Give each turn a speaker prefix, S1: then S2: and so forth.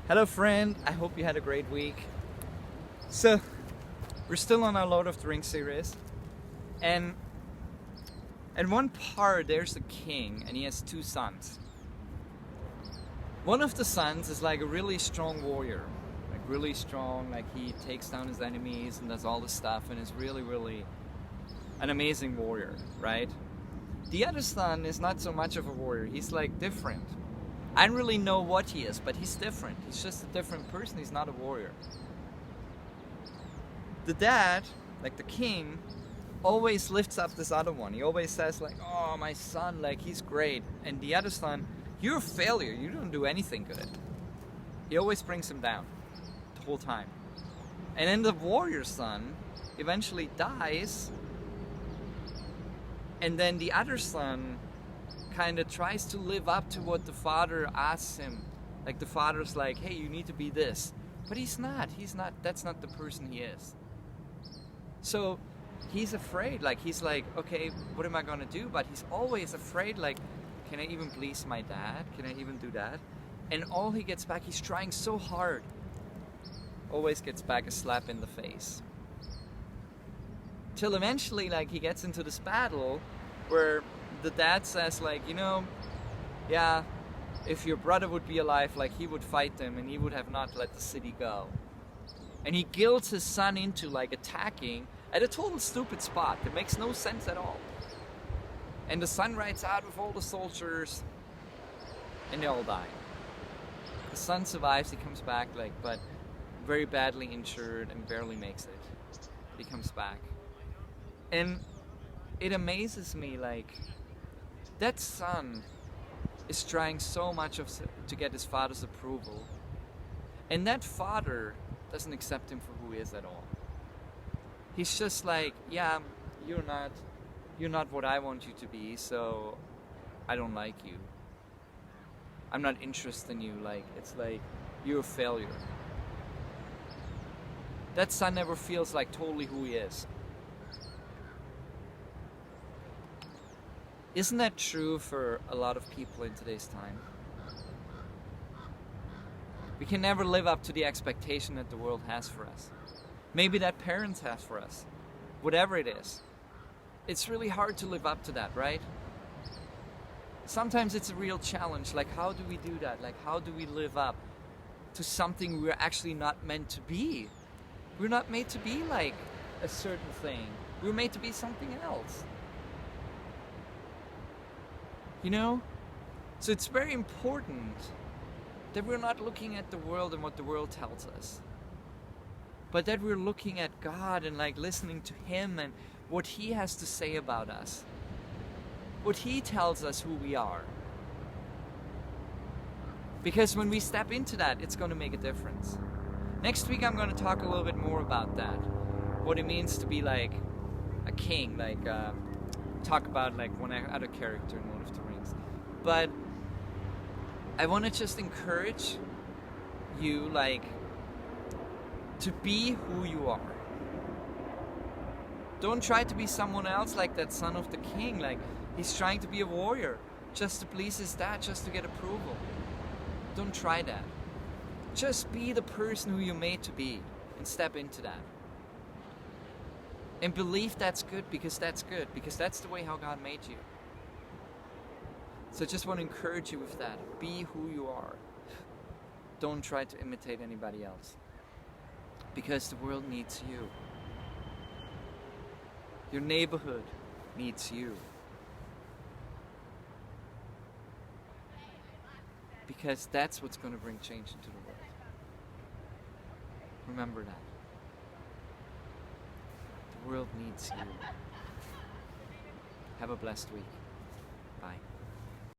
S1: Hello friend, I hope you had a great week. So, we're still on our Lord of the Rings series, and at one part there's a king and he has two sons. One of the sons is like a really strong warrior, like really strong, like he takes down his enemies and does all this stuff and is really an amazing warrior, right? The other son is not so much of a warrior, he's like different. I don't really know what he is, but he's different. He's just a different person. He's not a warrior. The dad, like the king, always lifts up this other one. He always says like, oh, my son, like he's great. And the other son, you're a failure. You don't do anything good. He always brings him down the whole time. And then the warrior son eventually dies. And then the other son kind of tries to live up to what the father asks him. Like the father's like, hey, you need to be this. But he's not, that's not the person he is. So he's afraid, like he's like, okay, what am I gonna do? But he's always afraid, like, can I even please my dad? Can I even do that? And all he gets back, he's trying so hard, always gets back a slap in the face. Till eventually, like, he gets into this battle where the dad says like, yeah, if your brother would be alive, like he would fight them and he would have not let the city go. And he guilts his son into like attacking at a total stupid spot that makes no sense at all. And the son rides out with all the soldiers and they all die. The son survives, he comes back but very badly injured and barely makes it. He comes back. And it amazes me, like, that son is trying so much to get his father's approval, and that father doesn't accept him for who he is at all. He's just like, yeah, you're not what I want you to be, so I don't like you. I'm not interested in you. Like, it's like you're a failure. That son never feels like totally who he is. Isn't that true for a lot of people in today's time? We can never live up to the expectation that the world has for us. Maybe that parents have for us. Whatever it is. It's really hard to live up to that, right? Sometimes it's a real challenge. Like, how do we do that? Like, how do we live up to something we're actually not meant to be? We're not made to be like a certain thing. We're made to be something else. So it's very important that we're not looking at the world and what the world tells us, but that we're looking at God and like listening to Him and what He has to say about us, what He tells us who we are. Because when we step into that, it's going to make a difference. Next week I'm going to talk a little bit more about that, what it means to be like a king, like talk about like one other character in Lord of the Rings. But I want to just encourage you, like, to be who you are. Don't try to be someone else like that son of the king. Like, he's trying to be a warrior just to please his dad, just to get approval. Don't try that. Just be the person who you're made to be and step into that. And believe that's good, because that's the way how God made you. So I just want to encourage you with that. Be who you are. Don't try to imitate anybody else. Because the world needs you. Your neighborhood needs you. Because that's what's going to bring change into the world. Remember that. The world needs you. Have a blessed week.